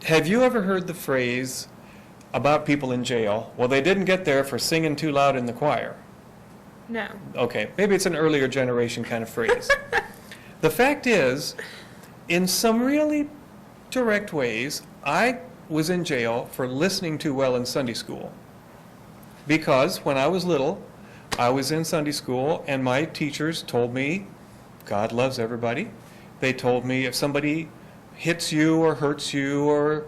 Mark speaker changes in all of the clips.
Speaker 1: Have you ever heard the phrase about people in jail, well, they didn't get there for singing too loud in the choir?
Speaker 2: No.
Speaker 1: Okay, maybe it's an earlier generation kind of phrase. The fact is, in some really direct ways, I was in jail for listening too well in Sunday school. Because when I was little, I was in Sunday school and my teachers told me God loves everybody. They told me if somebody hits you or hurts you or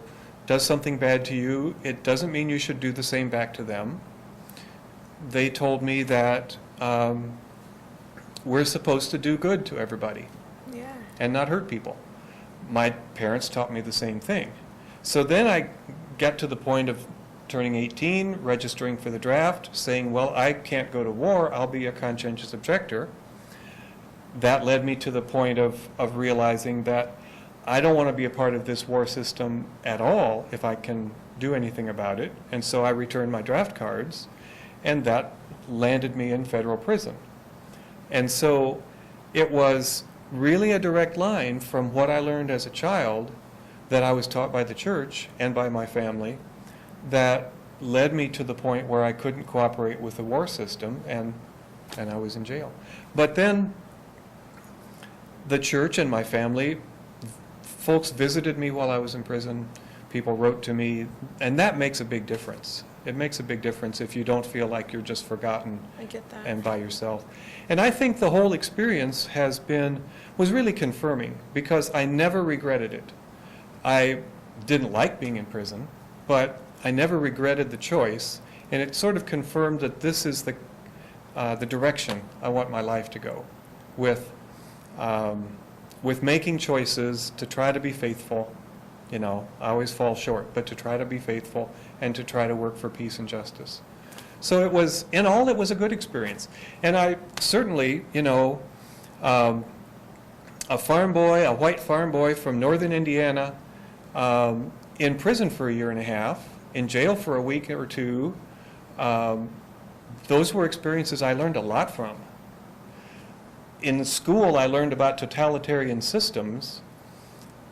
Speaker 1: does something bad to you, it doesn't mean you should do the same back to them. They told me that we're supposed to do good to everybody and not hurt people. My parents taught me the same thing. So then I got to the point of turning 18, registering for the draft, saying, well, I can't go to war, I'll be a conscientious objector. That led me to the point of realizing that I don't want to be a part of this war system at all if I can do anything about it. And so I returned my draft cards, and that landed me in federal prison. And so it was really a direct line from what I learned as a child that I was taught by the church and by my family that led me to the point where I couldn't cooperate with the war system, and I was in jail. But then the church and my family, folks visited me while I was in prison, people wrote to me, and that makes a big difference. It makes a big difference if you don't feel like you're just forgotten and by yourself. And I think the whole experience was really confirming, because I never regretted it. I didn't like being in prison, but I never regretted the choice, and it sort of confirmed that this is the direction I want my life to go, with making choices to try to be faithful. You know, I always fall short, but to try to be faithful and to try to work for peace and justice. So it was, in all, it was a good experience. And I certainly, a farm boy, a white farm boy from northern Indiana, in prison for a year and a half, in jail for a week or two, those were experiences I learned a lot from. In school, I learned about totalitarian systems,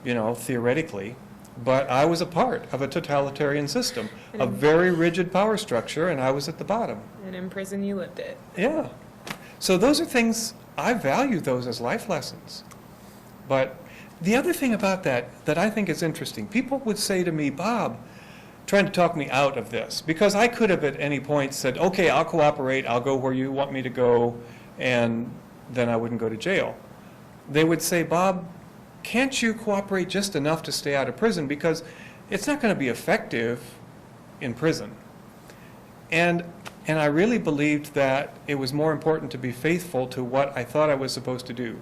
Speaker 1: theoretically, but I was a part of a totalitarian system, a very rigid power structure, and I was at the bottom.
Speaker 2: And in prison, you lived it.
Speaker 1: Yeah. So those are things, I value those as life lessons. But the other thing about that I think is interesting, people would say to me, Bob, trying to talk me out of this, because I could have at any point said, okay, I'll cooperate, I'll go where you want me to go, and then I wouldn't go to jail. They would say, Bob, can't you cooperate just enough to stay out of prison, because it's not going to be effective in prison. And I really believed that it was more important to be faithful to what I thought I was supposed to do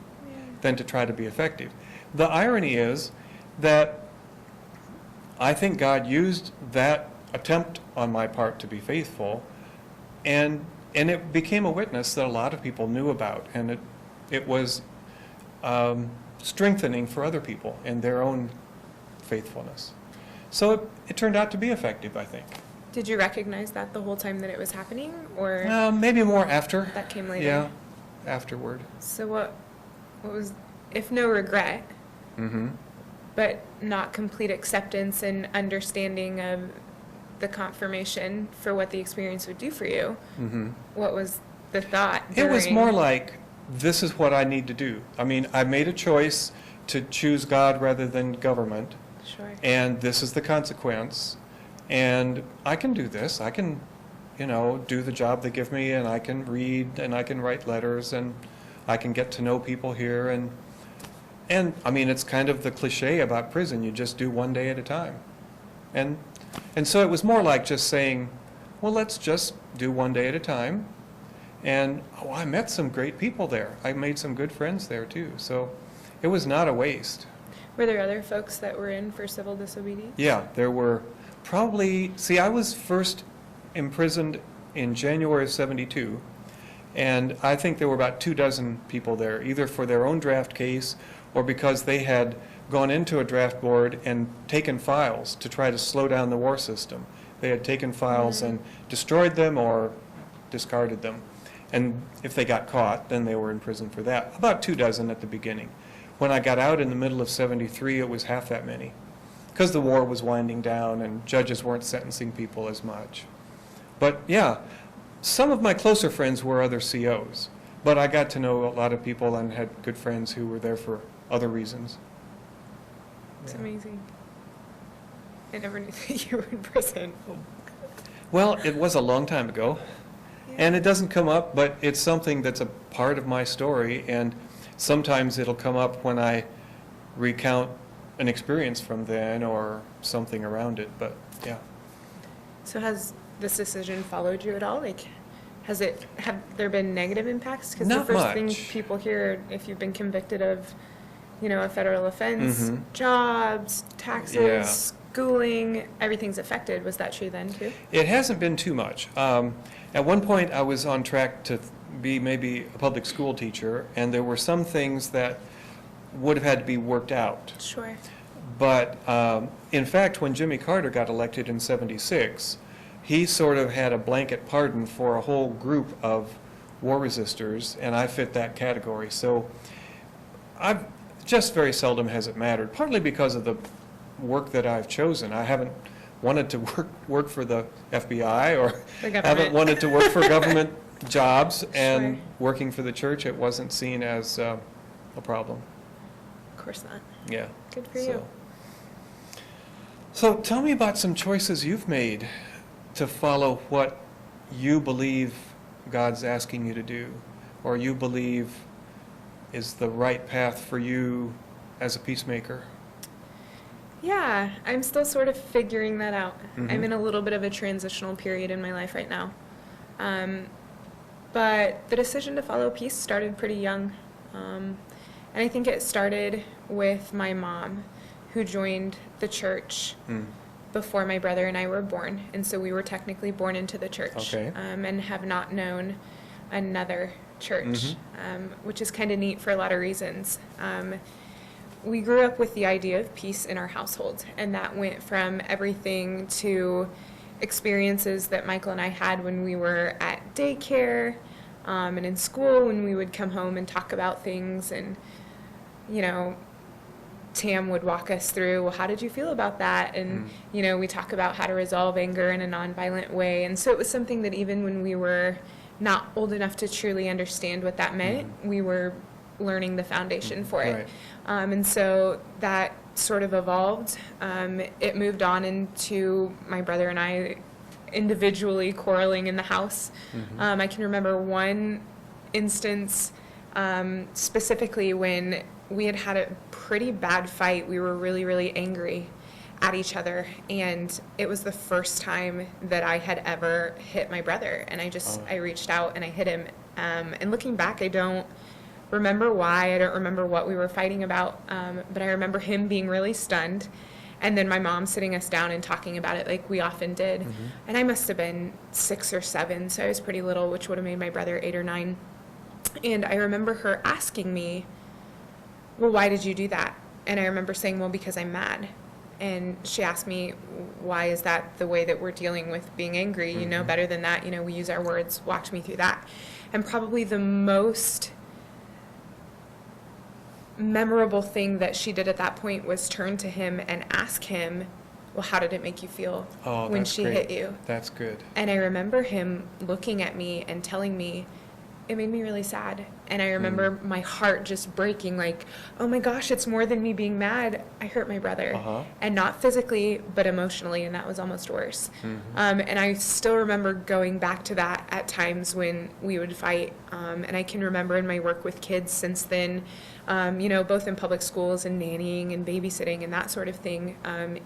Speaker 1: than to try to be effective. The irony is that I think God used that attempt on my part to be faithful, and it became a witness that a lot of people knew about, and it was strengthening for other people in their own faithfulness. So it turned out to be effective, I think.
Speaker 2: Did you recognize that the whole time that it was happening, or
Speaker 1: maybe more after?
Speaker 2: That came later.
Speaker 1: Yeah, afterward.
Speaker 2: So what was, if no regret, but not complete acceptance and understanding of the confirmation for what the experience would do for you? What was the thought?
Speaker 1: It was more like, this is what I need to do. I mean, I made a choice to choose God rather than government.
Speaker 2: Sure.
Speaker 1: And this is the consequence. And I can do this. I can, do the job they give me, and I can read, and I can write letters, and I can get to know people here. And I mean, it's kind of the cliche about prison. You just do one day at a time. And so it was more like just saying, well, let's just do one day at a time. And I met some great people there. I made some good friends there too. So it was not a waste.
Speaker 2: Were there other folks that were in for civil disobedience?
Speaker 1: Yeah, there were probably, I was first imprisoned in January of '72, and I think there were about 24 people there, either for their own draft case or because they had gone into a draft board and taken files to try to slow down the war system. They had taken files and destroyed them or discarded them. And if they got caught, then they were in prison for that. About 24 at the beginning. When I got out in the middle of '73, it was half that many. because the war was winding down and judges weren't sentencing people as much. But yeah, some of my closer friends were other COs, but I got to know a lot of people and had good friends who were there for other reasons.
Speaker 2: It's
Speaker 1: Yeah.
Speaker 2: amazing. I never knew that you were in prison.
Speaker 1: Well, it was a long time ago, and it doesn't come up, but it's something that's a part of my story, and sometimes it'll come up when I recount an experience from then or something around it, but yeah.
Speaker 2: So has this decision followed you at all? Like, have there been negative impacts? Because the
Speaker 1: Not
Speaker 2: first thing
Speaker 1: much.
Speaker 2: people hear, if you've been convicted of, a federal offense,
Speaker 1: Mhm.
Speaker 2: jobs, taxes,
Speaker 1: Yeah.
Speaker 2: schooling, everything's affected. Was that true then too?
Speaker 1: It hasn't been too much. At one point, I was on track to be maybe a public school teacher, and there were some things that would have had to be worked out.
Speaker 2: Sure.
Speaker 1: But in fact, when Jimmy Carter got elected in '76, he sort of had a blanket pardon for a whole group of war resistors, and I fit that category. So I've just very seldom has it mattered, partly because of the work that I've chosen. I haven't wanted to work for the FBI or
Speaker 2: The government.
Speaker 1: haven't wanted to work for government jobs, and
Speaker 2: Sure.
Speaker 1: working for the church, it wasn't seen as a problem.
Speaker 2: Of course not.
Speaker 1: Yeah.
Speaker 2: Good for you.
Speaker 1: So tell me about some choices you've made to follow what you believe God's asking you to do, or you believe is the right path for you as a peacemaker.
Speaker 2: Yeah, I'm still sort of figuring that out.
Speaker 1: Mhm.
Speaker 2: I'm in a little bit of a transitional period in my life right now. But the decision to follow peace started pretty young. And I think it started with my mom, who joined the church
Speaker 1: Mm.
Speaker 2: before my brother and I were born. And so we were technically born into the church,
Speaker 1: Okay.
Speaker 2: and have not known another church,
Speaker 1: Mhm.
Speaker 2: which is kind of neat for a lot of reasons. We grew up with the idea of peace in our household, and that went from everything to experiences that Michael and I had when we were at daycare, and in school, when we would come home and talk about things, and Tam would walk us through, well, how did you feel about that? And we talk about how to resolve anger in a nonviolent way. And so it was something that even when we were not old enough to truly understand what that meant, we were learning the foundation for it.
Speaker 1: Right.
Speaker 2: And so that sort of evolved. It moved on into my brother and I individually quarreling in the house. I can remember one instance specifically when we had a pretty bad fight. We were really, really angry at each other, and it was the first time that I had ever hit my brother, and I reached out and I hit him. And looking back, I don't remember why, I don't remember what we were fighting about, but I remember him being really stunned, and then my mom sitting us down and talking about it like we often did. And I must have been 6 or 7, so I was pretty little, which would have made my brother 8 or 9. And I remember her asking me, well, why did you do that? And I remember saying, well, because I'm mad. And she asked me, why is that the way that we're dealing with being angry? You know better than that. We use our words. Walked me through that. And probably the most memorable thing that she did at that point was turn to him and ask him, well, how did it make you feel when
Speaker 1: That's
Speaker 2: she
Speaker 1: great.
Speaker 2: hit you?
Speaker 1: That's good.
Speaker 2: And I remember him looking at me and telling me, it made me really sad. And I remember my heart just breaking, like, oh my gosh, it's more than me being mad. I hurt my brother. And not physically, but emotionally, and that was almost worse. And I still remember going back to that at times when we would fight. And I can remember in my work with kids since then, both in public schools and nannying and babysitting and that sort of thing,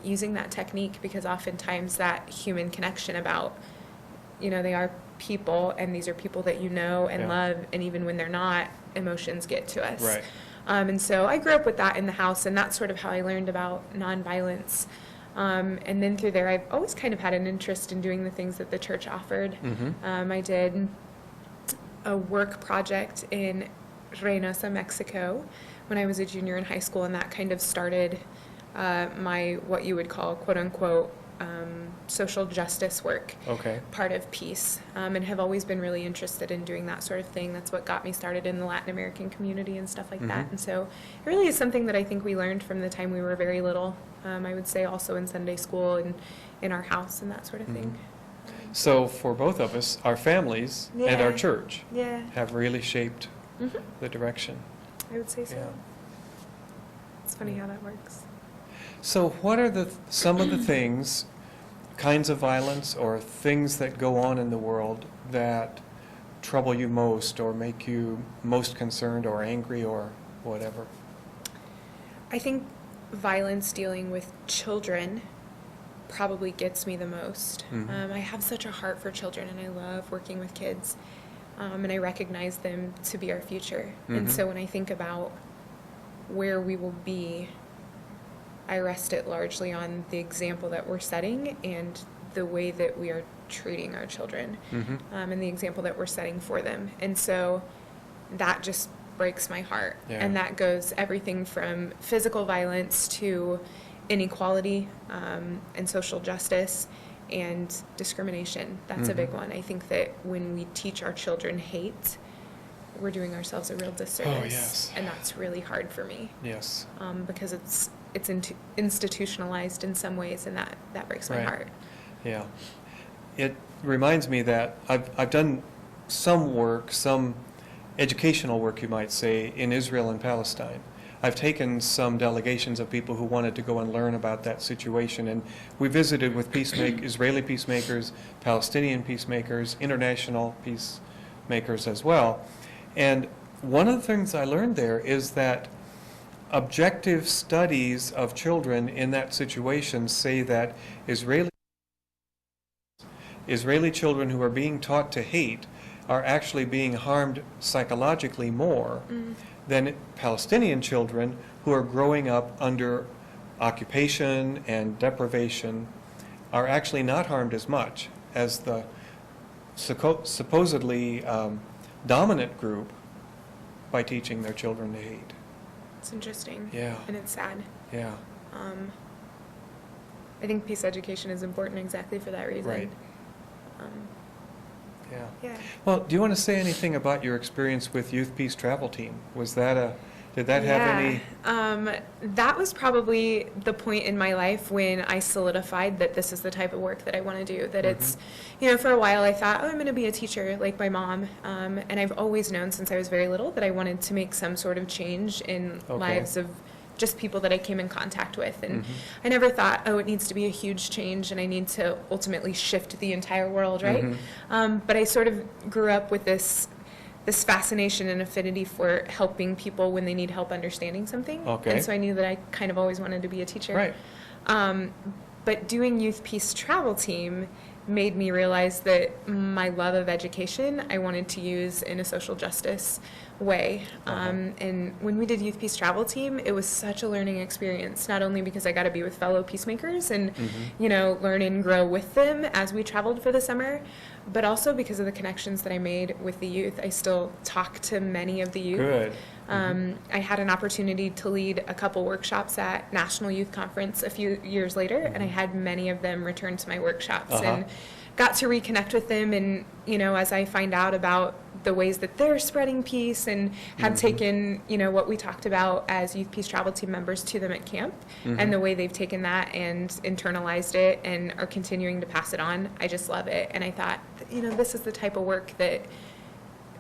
Speaker 2: using that technique, because oftentimes that human connection about, they are people, and these are people that you know and love, and even when they're not, emotions get to us.
Speaker 1: Right.
Speaker 2: And so I grew up with that in the house, and that's sort of how I learned about nonviolence. And then through there, I've always kind of had an interest in doing the things that the church offered. I did a work project in Reynosa, Mexico, when I was a junior in high school, and that kind of started my, what you would call, quote unquote, social justice work
Speaker 1: Okay.
Speaker 2: part of peace, and have always been really interested in doing that sort of thing. That's what got me started in the Latin American community and stuff like that.
Speaker 1: Mhm.
Speaker 2: And so it really is something that I think we learned from the time we were very little. I would say also in Sunday school and in our house and that sort of thing.
Speaker 1: So for both of us, our families and our
Speaker 2: Yeah.
Speaker 1: church
Speaker 2: Yeah,
Speaker 1: have really shaped the direction.
Speaker 2: I would say so.
Speaker 1: Yeah.
Speaker 2: It's funny how that works.
Speaker 1: So what are some of the things, kinds of violence or things that go on in the world that trouble you most or make you most concerned or angry or whatever?
Speaker 2: I think violence dealing with children probably gets me the most.
Speaker 1: Mhm.
Speaker 2: I have such a heart for children, and I love working with kids, and I recognize them to be our future. And
Speaker 1: Mhm.
Speaker 2: so when I think about where we will be, I rest it largely on the example that we're setting and the way that we are treating our children,
Speaker 1: Mhm.
Speaker 2: and the example that we're setting for them. And so that just breaks my heart.
Speaker 1: Yeah.
Speaker 2: And that goes everything from physical violence to inequality, and social justice and discrimination. That's a big
Speaker 1: Mhm.
Speaker 2: one. I think that when we teach our children hate, we're doing ourselves a real disservice.
Speaker 1: Oh, yes.
Speaker 2: And that's really hard for me,
Speaker 1: Yes.
Speaker 2: because it's institutionalized in some ways, and that breaks my
Speaker 1: Right.
Speaker 2: heart.
Speaker 1: Yeah. It reminds me that I've done some work, some educational work, you might say, in Israel and Palestine. I've taken some delegations of people who wanted to go and learn about that situation, and we visited with Israeli peacemakers, Palestinian peacemakers, international peacemakers as well. And one of the things I learned there is that objective studies of children in that situation say that Israeli children who are being taught to hate are actually being harmed psychologically more than Palestinian children who are growing up under occupation and deprivation are actually not harmed as much as the supposedly dominant group by teaching their children to hate.
Speaker 2: It's interesting.
Speaker 1: Yeah.
Speaker 2: And it's sad.
Speaker 1: Yeah,
Speaker 2: I think peace education is important exactly for that reason.
Speaker 1: Right. yeah.
Speaker 2: Yeah.
Speaker 1: Well, do you want to say anything about your experience with Youth Peace Travel Team? Did that have any?
Speaker 2: That was probably the point in my life when I solidified that this is the type of work that I want to do. That it's, for a while I thought, oh, I'm going to be a teacher like my mom. And I've always known since I was very little that I wanted to make some sort of change in
Speaker 1: Okay.
Speaker 2: lives of just people that I came in contact with. And I never thought, oh, it needs to be a huge change and I need to ultimately shift the entire world, right? But I sort of grew up with this fascination and affinity for helping people when they need help understanding something.
Speaker 1: Okay.
Speaker 2: And so I knew that I kind of always wanted to be a teacher.
Speaker 1: Right.
Speaker 2: But doing Youth Peace Travel Team made me realize that my love of education I wanted to use in a social justice way. And when we did Youth Peace Travel Team, it was such a learning experience, not only because I got to be with fellow peacemakers and, learn and grow with them as we traveled for the summer, but also because of the connections that I made with the youth. I still talk to many of the youth.
Speaker 1: Good.
Speaker 2: I had an opportunity to lead a couple workshops at National Youth Conference a few years later, and I had many of them return to my workshops and got to reconnect with them. And, as I find out about the ways that they're spreading peace and had taken, what we talked about as Youth Peace Travel Team members to them at camp and the way they've taken that and internalized it and are continuing to pass it on, I just love it. And I thought, this is the type of work that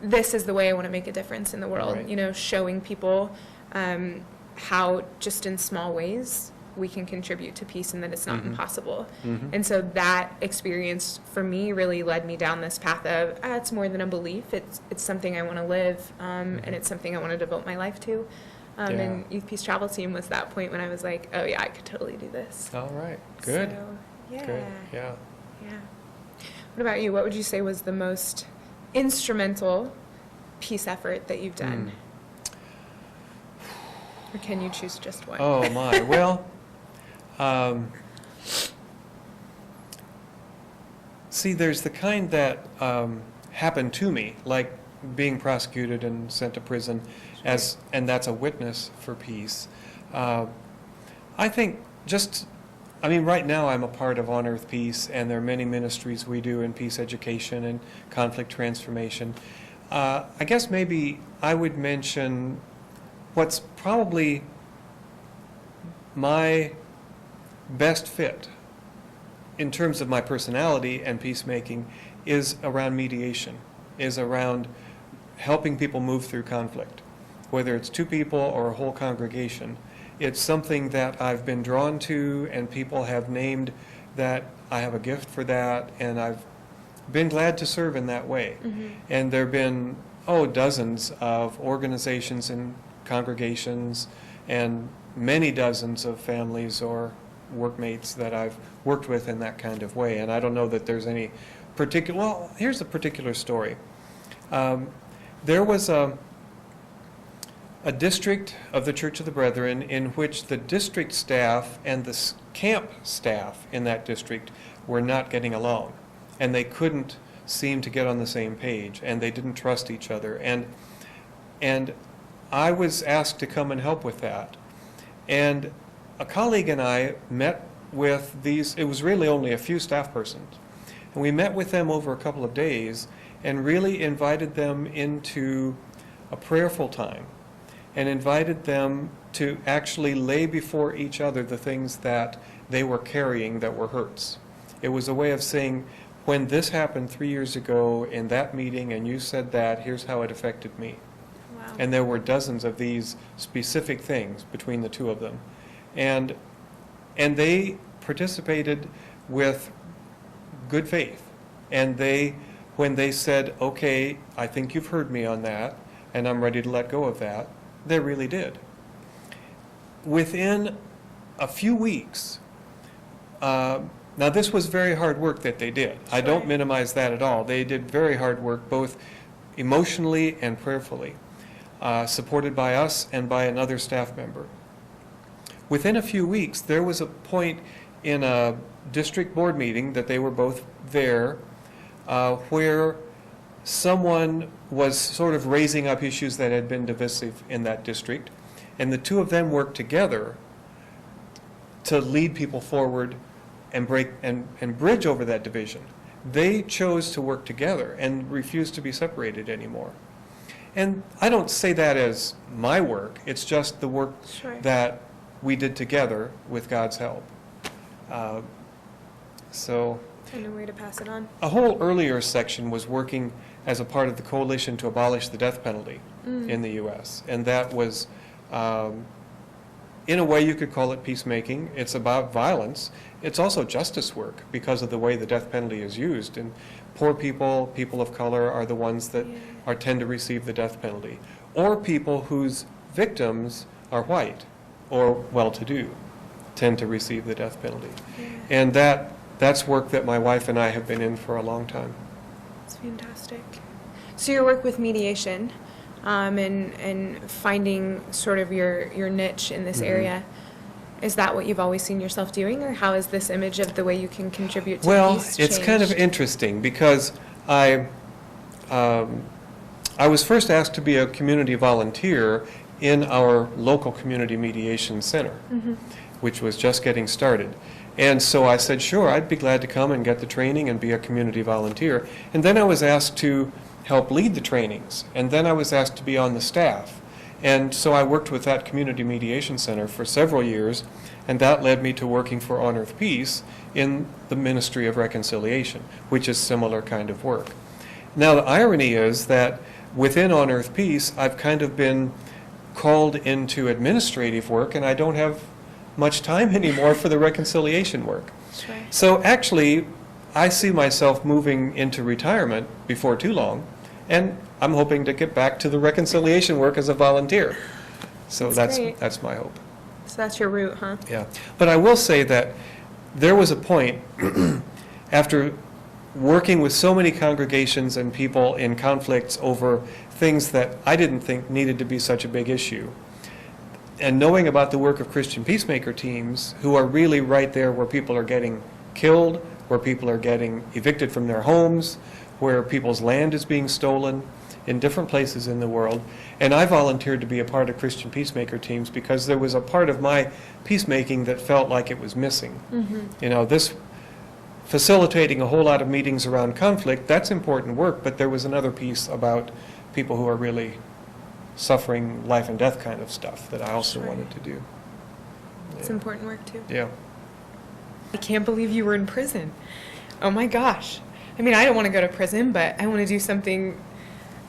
Speaker 2: this is the way I want to make a difference in the world,
Speaker 1: Right.
Speaker 2: Showing people how just in small ways we can contribute to peace and that it's not impossible. And so that experience for me really led me down this path of, it's more than a belief. It's something I want to live, and it's something I want to devote my life to. And Youth Peace Travel Team was that point when I was like, oh yeah, I could totally do this.
Speaker 1: All right. Good.
Speaker 2: So, yeah.
Speaker 1: Good. Yeah.
Speaker 2: Yeah. What about you? What would you say was the most instrumental peace effort that you've done? Or can you choose just one?
Speaker 1: Oh my. Well, see, there's the kind that happened to me, like being prosecuted and sent to prison, and that's a witness for peace. I think I mean, right now I'm a part of On Earth Peace, and there are many ministries we do in peace education and conflict transformation. I guess maybe I would mention what's probably my best fit in terms of my personality and peacemaking is around mediation, is around helping people move through conflict, whether it's two people or a whole congregation. It's something that I've been drawn to, and people have named that I have a gift for that, and I've been glad to serve in that way.
Speaker 2: Mm-hmm.
Speaker 1: And there have been, dozens of organizations and congregations and many dozens of families or workmates that I've worked with in that kind of way. And I don't know that there's any particular, well, here's a particular story. There was a district of the Church of the Brethren in which the district staff and the camp staff in that district were not getting along, and they couldn't seem to get on the same page, and they didn't trust each other. And I was asked to come and help with that. And a colleague and I met with these, it was really only a few staff persons, and we met with them over a couple of days and really invited them into a prayerful time, and invited them to actually lay before each other the things that they were carrying that were hurts. It was a way of saying, when this happened 3 years ago in that meeting and you said that, here's how it affected me.
Speaker 2: Wow.
Speaker 1: And there were dozens of these specific things between the two of them. And they participated with good faith. And when they said, okay, I think you've heard me on that, and I'm ready to let go of that, they really did. Within a few weeks, now this was very hard work that they did. I don't minimize that at all. They did very hard work, both emotionally and prayerfully, supported by us and by another staff member. Within a few weeks, there was a point in a district board meeting that they were both there, where someone was sort of raising up issues that had been divisive in that district, and the two of them worked together to lead people forward and bridge over that division. They chose to work together and refused to be separated anymore. And I don't say that as my work, it's just the work that we did together with God's help.
Speaker 2: And a way to pass it on.
Speaker 1: A whole earlier section was working as a part of the coalition to abolish the death penalty in the U.S. And that was, in a way you could call it peacemaking. It's about violence. It's also justice work because of the way the death penalty is used. And poor people, people of color, are the ones that tend to receive the death penalty. Or people whose victims are white or well-to-do tend to receive the death penalty. And that's work that my wife and I have been in for a long time.
Speaker 2: It's fantastic. So your work with mediation and finding sort of your niche in this area, is that what you've always seen yourself doing, or how is this image of the way you can contribute to peace
Speaker 1: it's kind of
Speaker 2: changed?
Speaker 1: interesting because I was first asked to be a community volunteer in our local community mediation center, which was just getting started. And so I said, sure, I'd be glad to come and get the training and be a community volunteer. And then I was asked to help lead the trainings. And then I was asked to be on the staff. And so I worked with that community mediation center for several years, and that led me to working for On Earth Peace in the Ministry of Reconciliation, which is similar kind of work. Now the irony is that within On Earth Peace, I've kind of been called into administrative work, and I don't have much time anymore for the reconciliation work.
Speaker 2: Sure.
Speaker 1: So actually, I see myself moving into retirement before too long, and I'm hoping to get back to the reconciliation work as a volunteer. So
Speaker 2: That's great.
Speaker 1: that's my hope.
Speaker 2: So that's your route, huh?
Speaker 1: Yeah. But I will say that there was a point after working with so many congregations and people in conflicts over things that I didn't think needed to be such a big issue, and knowing about the work of Christian peacemaker teams who are really right there where people are getting killed, where people are getting evicted from their homes, where people's land is being stolen, in different places in the world. And I volunteered to be a part of Christian peacemaker teams because there was a part of my peacemaking that felt like it was missing. You know, this facilitating a whole lot of meetings around conflict, that's important work, but there was another piece about people who are really suffering life and death kind of stuff that I also
Speaker 2: Sure.
Speaker 1: wanted to do.
Speaker 2: It's
Speaker 1: Yeah.
Speaker 2: important work too.
Speaker 1: Yeah.
Speaker 2: I can't believe you were in prison. Oh my gosh. I mean, I don't want to go to prison, but I want to do something.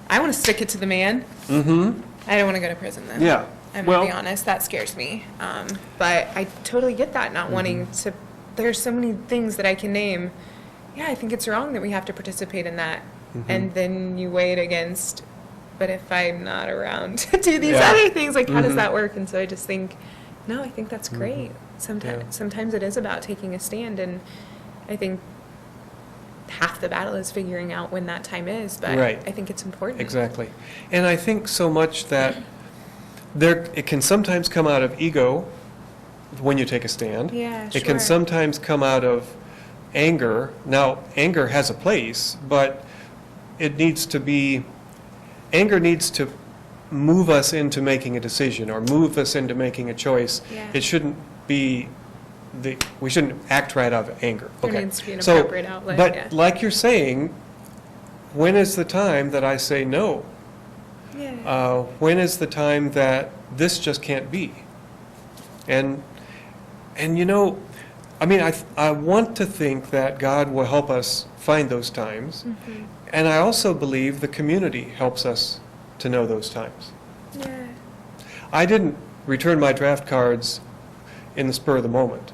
Speaker 2: I want to stick it to the man.
Speaker 1: Mm-hmm.
Speaker 2: I don't want to go to prison then.
Speaker 1: Yeah.
Speaker 2: I'm
Speaker 1: Well-
Speaker 2: going to be honest. That scares me. But I totally get that, not wanting to. There's so many things that I can name. Yeah, I think it's wrong that we have to participate in that. And then you weigh it against, but if I'm not around to do these
Speaker 1: Yeah.
Speaker 2: other things, like how does that work? And so I just think, no, I think that's great. Sometimes it is about taking a stand, and I think half the battle is figuring out when that time is, but
Speaker 1: Right.
Speaker 2: I think it's important.
Speaker 1: Exactly. And I think so much that it can sometimes come out of ego when you take a stand.
Speaker 2: Yeah,
Speaker 1: It can
Speaker 2: sure.
Speaker 1: sometimes come out of anger. Now, anger has a place, but it needs to be, anger needs to move us into making a decision or move us into making a choice.
Speaker 2: Yeah.
Speaker 1: It shouldn't be we shouldn't act right out of anger.
Speaker 2: There
Speaker 1: Okay.
Speaker 2: needs to be an
Speaker 1: So,
Speaker 2: appropriate outlet,
Speaker 1: But
Speaker 2: yeah.
Speaker 1: like you're saying, when is the time that I say no?
Speaker 2: Yeah.
Speaker 1: When is the time that this just can't be? And you know, I mean, I want to think that God will help us find those times. And I also believe the community helps us to know those times.
Speaker 2: Yeah.
Speaker 1: I didn't return my draft cards in the spur of the moment.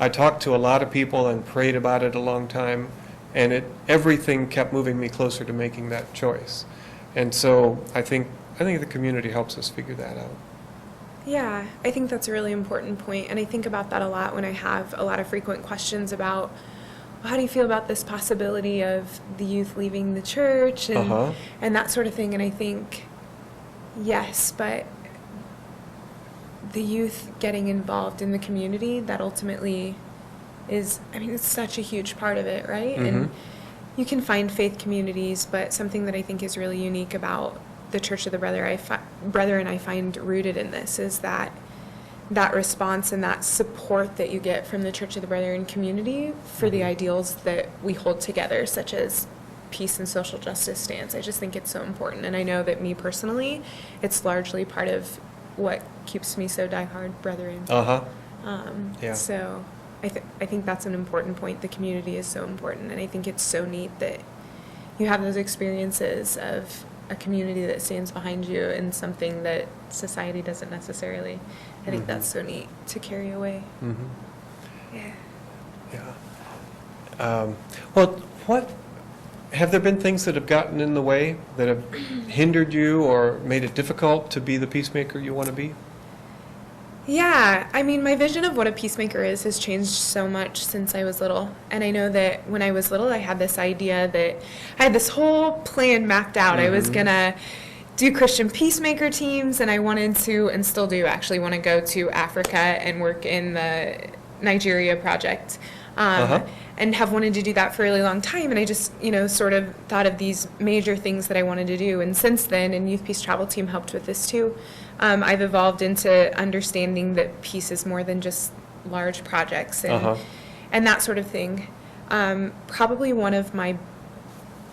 Speaker 1: I talked to a lot of people and prayed about it a long time, and everything kept moving me closer to making that choice. And so I think the community helps us figure that out.
Speaker 2: Yeah, I think that's a really important point, and I think about that a lot when I have a lot of frequent questions about, well, how do you feel about this possibility of the youth leaving the church and that sort of thing, and I think, yes, but the youth getting involved in the community, that ultimately is, I mean, it's such a huge part of it, right? And you can find faith communities, but something that I think is really unique about the Church of the Brethren I find rooted in this is that response and that support that you get from the Church of the Brethren community for the ideals that we hold together, such as peace and social justice stance. I just think it's so important, and I know that me personally, it's largely part of what keeps me so diehard Brethren.
Speaker 1: Yeah.
Speaker 2: So I think that's an important point. The community is so important, and I think it's so neat that you have those experiences of a community that stands behind you in something that society doesn't necessarily. I think that's so neat to carry away. Yeah.
Speaker 1: Yeah. Well, have there been things that have gotten in the way, that have hindered you or made it difficult to be the peacemaker you want to be?
Speaker 2: Yeah, I mean, my vision of what a peacemaker is has changed so much since I was little. And I know that when I was little, I had this idea that I had this whole plan mapped out. I was going to do Christian peacemaker teams, and I wanted to, and still do actually, want to go to Africa and work in the Nigeria project. And have wanted to do that for a really long time. And I just, sort of thought of these major things that I wanted to do. And since then, and Youth Peace Travel Team helped with this too, I've evolved into understanding that peace is more than just large projects and that sort of thing. Probably one of my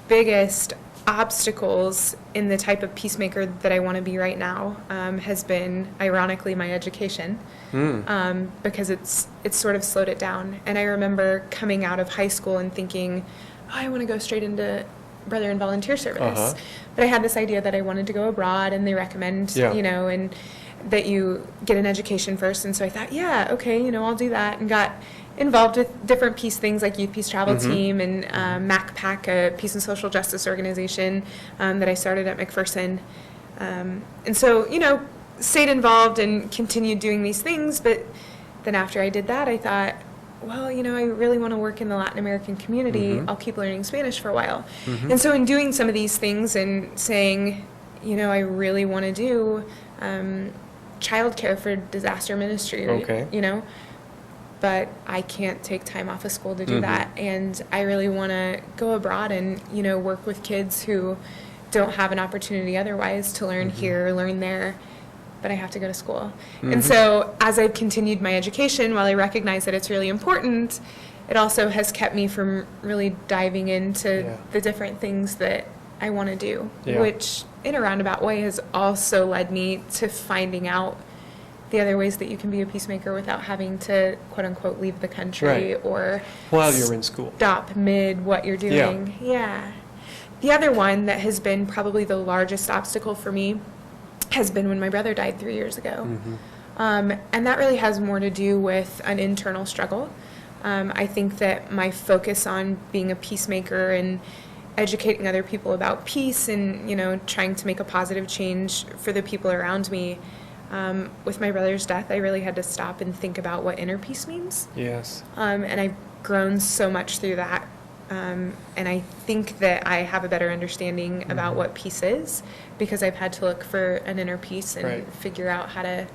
Speaker 2: biggest obstacles in the type of peacemaker that I want to be right now has been, ironically, my education, because it's sort of slowed it down. And I remember coming out of high school and thinking, oh, I want to go straight into Brethren volunteer service. But I had this idea that I wanted to go abroad, and they recommend, and that you get an education first. And so I thought, yeah, okay, I'll do that, and got involved with different peace things like Youth Peace Travel Team and MacPac, a peace and social justice organization that I started at McPherson. And so, stayed involved and continued doing these things. But then after I did that, I thought, well, I really want to work in the Latin American community. I'll keep learning Spanish for a while. And so in doing some of these things and saying, I really want to do childcare for disaster ministry, but I can't take time off of school to do that. And I really want to go abroad and, work with kids who don't have an opportunity otherwise to learn here or learn there, but I have to go to school. And so as I've continued my education, while I recognize that it's really important, it also has kept me from really diving into the different things that I want to do, which in a roundabout way has also led me to finding out the other ways that you can be a peacemaker without having to, quote unquote, leave the country or
Speaker 1: while you're in school.
Speaker 2: Stop mid what you're doing. Yeah. The other one that has been probably the largest obstacle for me has been when my brother died 3 years ago. And that really has more to do with an internal struggle. I think that my focus on being a peacemaker and educating other people about peace and, you know, trying to make a positive change for the people around me, with my brother's death, I really had to stop and think about what inner peace means.
Speaker 1: Yes.
Speaker 2: And I've grown so much through that. And I think that I have a better understanding about what peace is because I've had to look for an inner peace and figure out how to,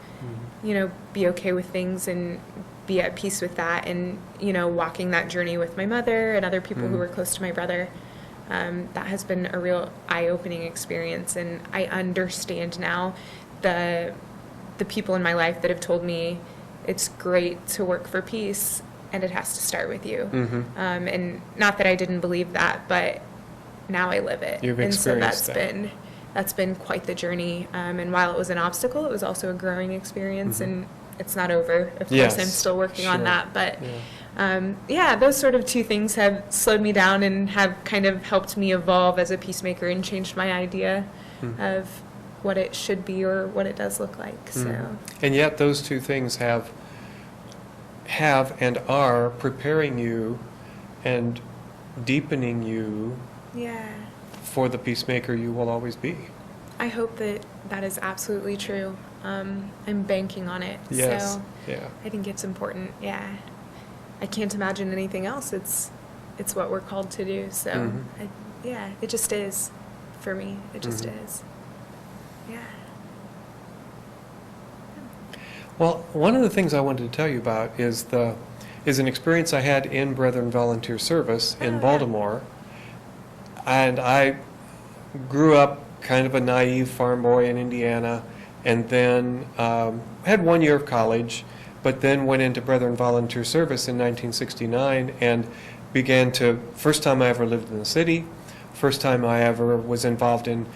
Speaker 2: you know, be okay with things and be at peace with that. And, you know, walking that journey with my mother and other people who were close to my brother, that has been a real eye-opening experience. And I understand now the people in my life that have told me it's great to work for peace and it has to start with you. And not that I didn't believe that, but now I live it.
Speaker 1: You've experienced that.
Speaker 2: That's been quite the journey. And while it was an obstacle, it was also a growing experience, and it's not over. Of course, I'm still working on that. But those sort of two things have slowed me down and have kind of helped me evolve as a peacemaker and changed my idea of what it should be or what it does look like. So.
Speaker 1: And yet those two things have and are preparing you and deepening you for the peacemaker you will always be.
Speaker 2: I hope that that is absolutely true. I'm banking on it.
Speaker 1: Yes.
Speaker 2: So
Speaker 1: Yeah.
Speaker 2: I think it's important. Yeah. I can't imagine anything else. It's what we're called to do. So it just is for me. It just is. Yeah.
Speaker 1: Well, one of the things I wanted to tell you about is an experience I had in Brethren Volunteer Service in Baltimore. And I grew up kind of a naive farm boy in Indiana, and then had 1 year of college, but then went into Brethren Volunteer Service in 1969 and began to, first time I ever lived in the city, first time I ever was involved in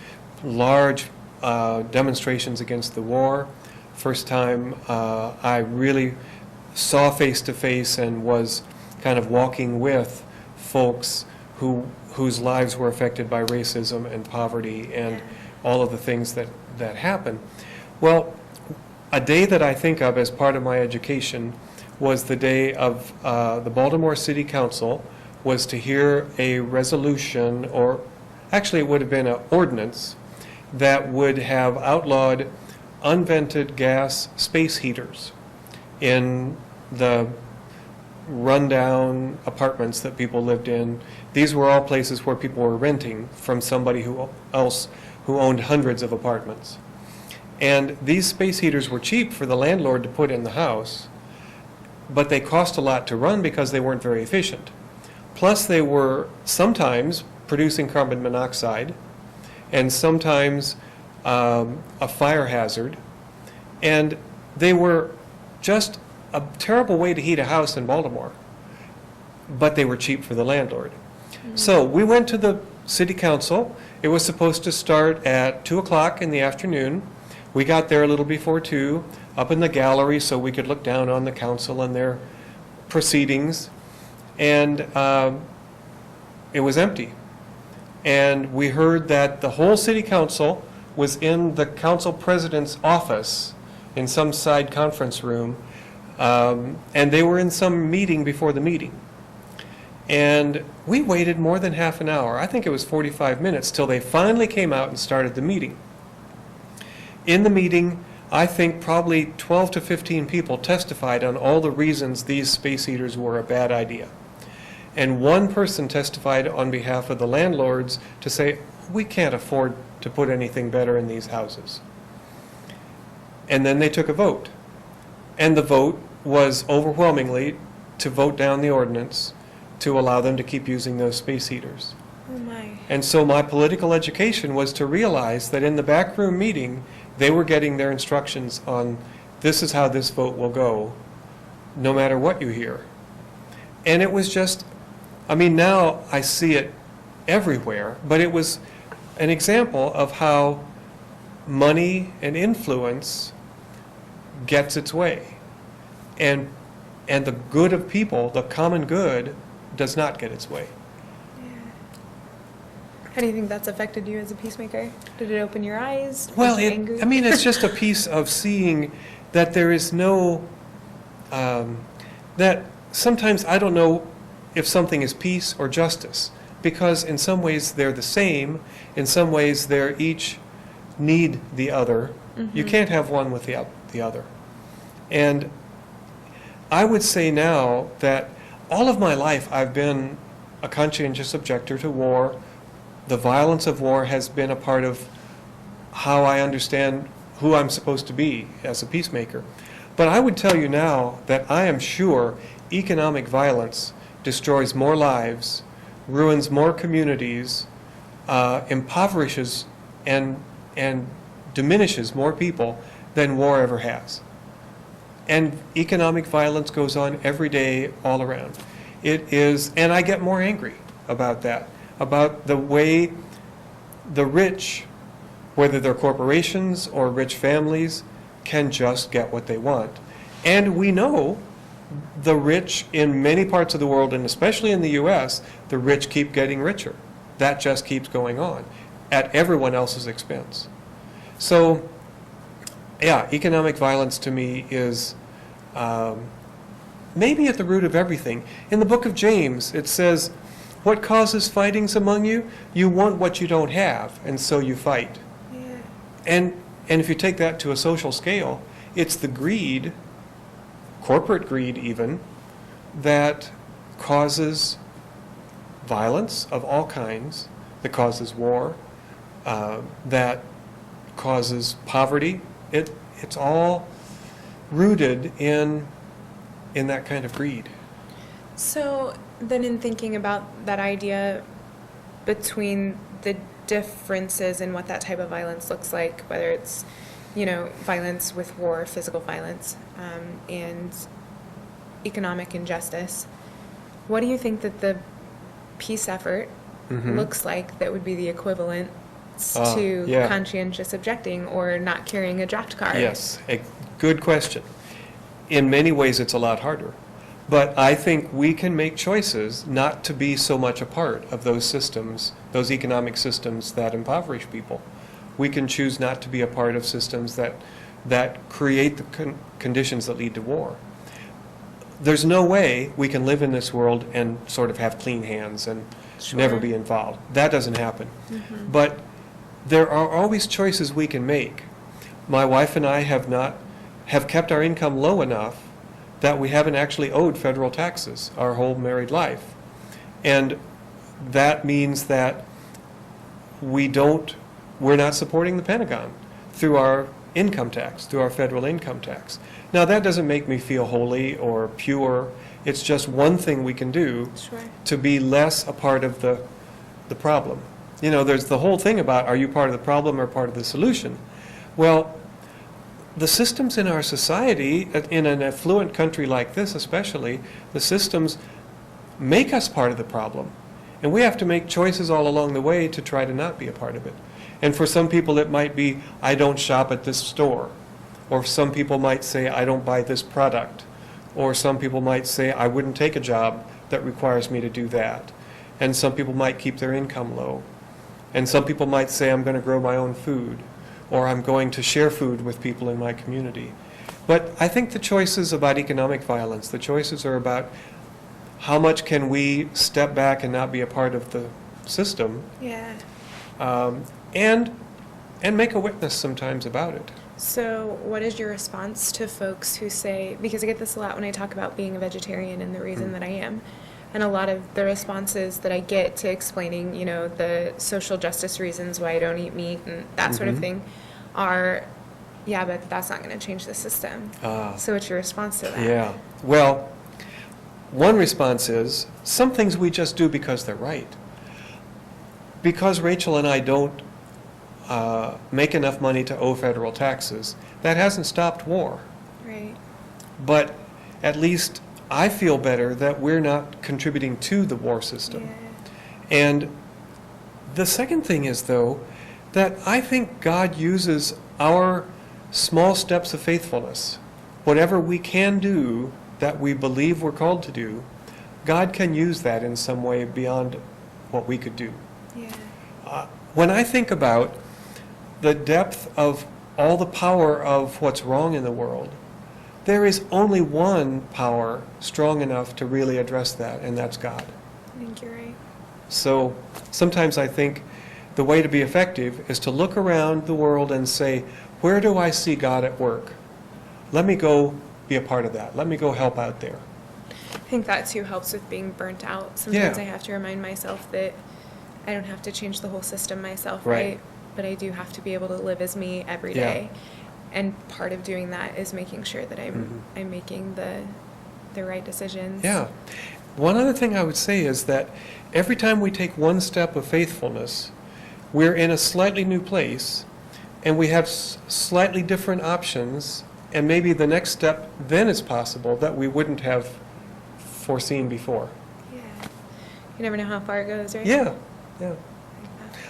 Speaker 1: large demonstrations against the war, first time I really saw face to face and was kind of walking with folks whose lives were affected by racism and poverty and all of the things that happen. Well, a day that I think of as part of my education was the day of the Baltimore City Council was to hear a resolution, or actually it would have been an ordinance, that would have outlawed unvented gas space heaters in the rundown apartments that people lived in. These were all places where people were renting from somebody who owned hundreds of apartments. And these space heaters were cheap for the landlord to put in the house, but they cost a lot to run because they weren't very efficient. Plus they were sometimes producing carbon monoxide and sometimes a fire hazard. And they were just a terrible way to heat a house in Baltimore, but they were cheap for the landlord. So we went to the city council. It was supposed to start at 2 o'clock in the afternoon. We got there a little before 2, up in the gallery so we could look down on the council and their proceedings. And it was empty. And we heard that the whole city council was in the council president's office in some side conference room, and they were in some meeting before the meeting. And we waited more than half an hour. I think it was 45 minutes till they finally came out and started the meeting. In the meeting, I think probably 12 to 15 people testified on all the reasons these space heaters were a bad idea. And one person testified on behalf of the landlords to say, we can't afford to put anything better in these houses. And then they took a vote. And the vote was overwhelmingly to vote down the ordinance to allow them to keep using those space heaters.
Speaker 2: Oh my.
Speaker 1: And so my political education was to realize that in the backroom meeting, they were getting their instructions on this is how this vote will go, no matter what you hear. And it was just, I mean, now I see it everywhere, but it was an example of how money and influence gets its way. And the good of people, the common good, does not get its way.
Speaker 2: How do you think that's affected you as a peacemaker? Did it open your eyes?
Speaker 1: Well,
Speaker 2: Was you angry?
Speaker 1: I mean, it's just a piece of seeing that there is no, that sometimes I don't know if something is peace or justice, because in some ways they're the same, in some ways they're each need the other. You can't have one with the other. And I would say now that all of my life I've been a conscientious objector to war. The violence of war has been a part of how I understand who I'm supposed to be as a peacemaker. But I would tell you now that I am sure economic violence destroys more lives, ruins more communities, impoverishes and diminishes more people than war ever has. And economic violence goes on every day all around. It is, and I get more angry about that, about the way the rich, whether they're corporations or rich families, can just get what they want. And we know the rich in many parts of the world, and especially in the U.S., the rich keep getting richer. That just keeps going on at everyone else's expense. So, yeah, economic violence to me is maybe at the root of everything. In the book of James, it says, what causes fightings among you? You want what you don't have, and so you fight.
Speaker 2: Yeah.
Speaker 1: And if you take that to a social scale, it's the greed, corporate greed even, that causes violence of all kinds, that causes war, that causes poverty. It's all rooted in that kind of greed.
Speaker 2: So then in thinking about that idea between the differences in what that type of violence looks like, whether it's, violence with war, physical violence, and economic injustice, what do you think that the peace effort looks like that would be the equivalent to conscientious objecting or not carrying a draft card?
Speaker 1: Yes, a good question. In many ways, it's a lot harder. But I think we can make choices not to be so much a part of those systems, those economic systems that impoverish people. We can choose not to be a part of systems that create the conditions that lead to war. There's no way we can live in this world and sort of have clean hands and never be involved. That doesn't happen. But there are always choices we can make. My wife and I have kept our income low enough that we haven't actually owed federal taxes our whole married life. And that means that we're not supporting the Pentagon through our income tax, through our federal income tax. Now, that doesn't make me feel holy or pure. It's just one thing we can do to be less a part of the problem. There's the whole thing about, are you part of the problem or part of the solution? Well, the systems in our society, in an affluent country like this especially, the systems make us part of the problem. And we have to make choices all along the way to try to not be a part of it. And for some people it might be, I don't shop at this store. Or some people might say, I don't buy this product. Or some people might say, I wouldn't take a job that requires me to do that. And some people might keep their income low. And some people might say, I'm going to grow my own food. Or I'm going to share food with people in my community. But I think the choices about economic violence, the choices are about how much can we step back and not be a part of the system, and make a witness sometimes about it.
Speaker 2: So what is your response to folks who say, because I get this a lot when I talk about being a vegetarian and the reason that I am, and a lot of the responses that I get to explaining, the social justice reasons why I don't eat meat and that sort of thing are, yeah, but that's not going to change the system. So what's your response to that?
Speaker 1: Yeah. Well, one response is, some things we just do because they're right. because Rachel and I don't make enough money to owe federal taxes, that hasn't stopped war.
Speaker 2: Right.
Speaker 1: But at least I feel better that we're not contributing to the war system.
Speaker 2: Yeah.
Speaker 1: And the second thing is, though, that I think God uses our small steps of faithfulness. Whatever we can do that we believe we're called to do, God can use that in some way beyond what we could do.
Speaker 2: Yeah.
Speaker 1: When I think about the depth of all the power of what's wrong in the world, there is only one power strong enough to really address that, and that's God.
Speaker 2: I think you're right.
Speaker 1: So sometimes I think the way to be effective is to look around the world and say, where do I see God at work? Let me go be a part of that. Let me go help out there.
Speaker 2: I think that too helps with being burnt out. Sometimes
Speaker 1: Yeah.
Speaker 2: I have to remind myself that I don't have to change the whole system myself,
Speaker 1: Right.
Speaker 2: right? But I do have to be able to live as me every
Speaker 1: Yeah.
Speaker 2: day. And part of doing that is making sure that I'm making the right decisions.
Speaker 1: Yeah. One other thing I would say is that every time we take one step of faithfulness, we're in a slightly new place, and we have slightly different options, and maybe the next step then is possible that we wouldn't have foreseen before.
Speaker 2: Yeah. You never know how far it goes, right?
Speaker 1: Yeah, yeah.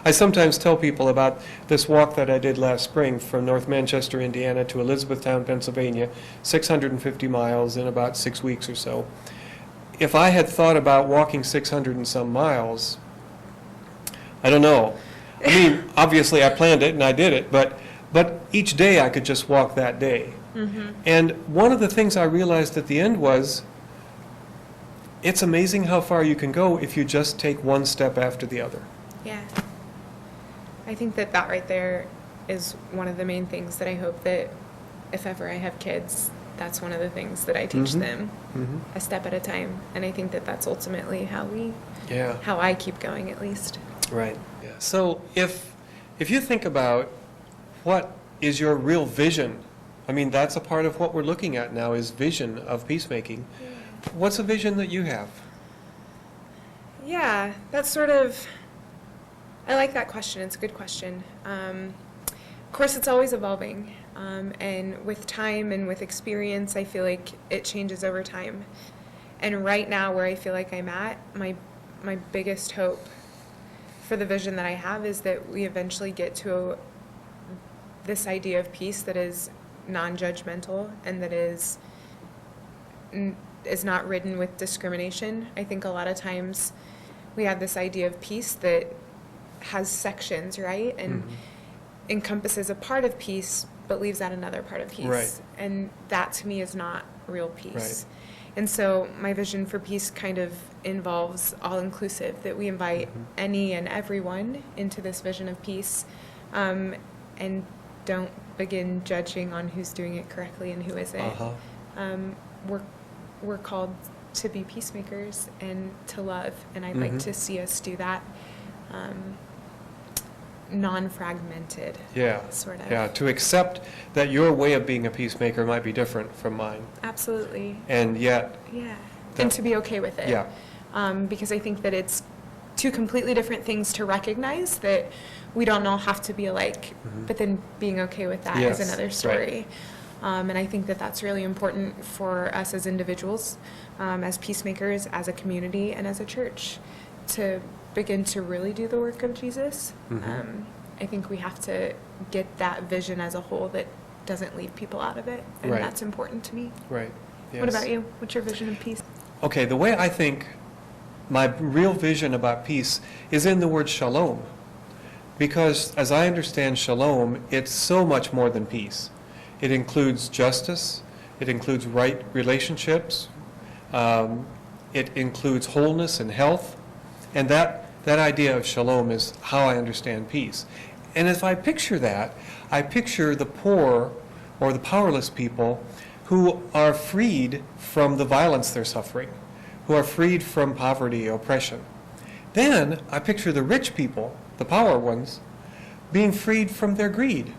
Speaker 1: I sometimes tell people about this walk that I did last spring from North Manchester, Indiana to Elizabethtown, Pennsylvania, 650 miles in about 6 weeks or so. If I had thought about walking 600 and some miles, I don't know. I mean, obviously I planned it and I did it, but each day I could just walk that day.
Speaker 2: Mm-hmm.
Speaker 1: And one of the things I realized at the end was, it's amazing how far you can go if you just take one step after the other.
Speaker 2: Yeah. I think that right there is one of the main things that I hope that if ever I have kids, that's one of the things that I teach them, a step at a time. And I think that that's ultimately how I keep going, at least.
Speaker 1: Right. Yeah. So if you think about what is your real vision, I mean, that's a part of what we're looking at now is vision of peacemaking. Yeah. What's a vision that you have?
Speaker 2: Yeah, that's sort of, I like that question. It's a good question. Of course, it's always evolving. And with time and with experience, I feel like it changes over time. And right now, where I feel like I'm at, my biggest hope for the vision that I have is that we eventually get to this idea of peace that is non-judgmental and that is not ridden with discrimination. I think a lot of times we have this idea of peace that has sections, right? And encompasses a part of peace but leaves out another part of peace.
Speaker 1: Right.
Speaker 2: And that to me is not real peace.
Speaker 1: Right.
Speaker 2: And so my vision for peace kind of involves all-inclusive, that we invite any and everyone into this vision of peace, and don't begin judging on who's doing it correctly and who isn't. We're called to be peacemakers and to love, and I'd like to see us do that non-fragmented, sort of.
Speaker 1: Yeah, to accept that your way of being a peacemaker might be different from mine.
Speaker 2: Absolutely.
Speaker 1: And yet...
Speaker 2: Yeah, and to be okay with it.
Speaker 1: Yeah.
Speaker 2: Because I think that it's two completely different things to recognize, that we don't all have to be alike, but then being okay with that is another story. Right. And I think that that's really important for us as individuals, as peacemakers, as a community, and as a church, to begin to really do the work of Jesus. I think we have to get that vision as a whole that doesn't leave people out of it, and that's important to me.
Speaker 1: Right. Yes.
Speaker 2: What about you? What's your vision of peace?
Speaker 1: Okay, the way I think my real vision about peace is in the word shalom. Because as I understand shalom, it's so much more than peace. It includes justice, it includes right relationships, it includes wholeness and health, and that idea of shalom is how I understand peace. And if I picture that, I picture the poor or the powerless people who are freed from the violence they're suffering, who are freed from poverty, oppression. Then I picture the rich people, the power ones, being freed from their greed,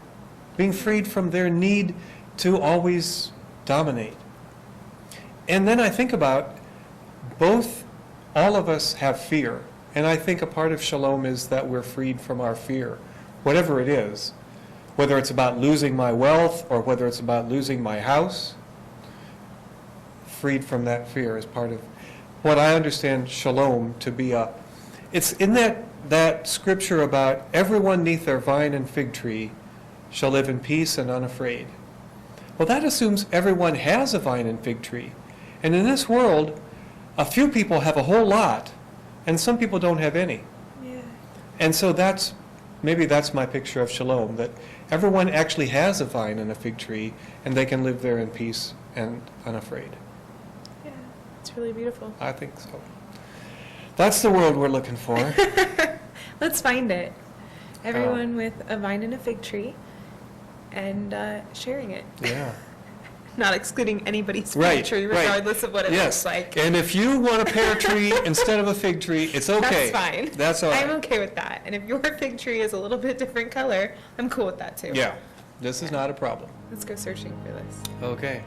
Speaker 1: being freed from their need to always dominate. And then I think about all of us have fear. And I think a part of shalom is that we're freed from our fear, whatever it is, whether it's about losing my wealth or whether it's about losing my house. Freed from that fear is part of what I understand shalom to be. It's in that scripture about everyone neath their vine and fig tree shall live in peace and unafraid. Well, that assumes everyone has a vine and fig tree. And in this world, a few people have a whole lot, and some people don't have any.
Speaker 2: Yeah.
Speaker 1: And so maybe that's my picture of shalom, that everyone actually has a vine and a fig tree, and they can live there in peace and unafraid.
Speaker 2: Yeah, it's really beautiful.
Speaker 1: I think so. That's the world we're looking for.
Speaker 2: Let's find it. Everyone with a vine and a fig tree, and sharing it.
Speaker 1: Yeah.
Speaker 2: Not excluding anybody's fig
Speaker 1: Right,
Speaker 2: tree,
Speaker 1: right.
Speaker 2: regardless of what it
Speaker 1: Yes.
Speaker 2: looks like.
Speaker 1: And if you want a pear tree instead of a fig tree, it's okay.
Speaker 2: That's fine.
Speaker 1: That's all right.
Speaker 2: I'm okay with that. And if your fig tree is a little bit different color, I'm cool with that too.
Speaker 1: Yeah, this is not a problem.
Speaker 2: Let's go searching for this.
Speaker 1: Okay.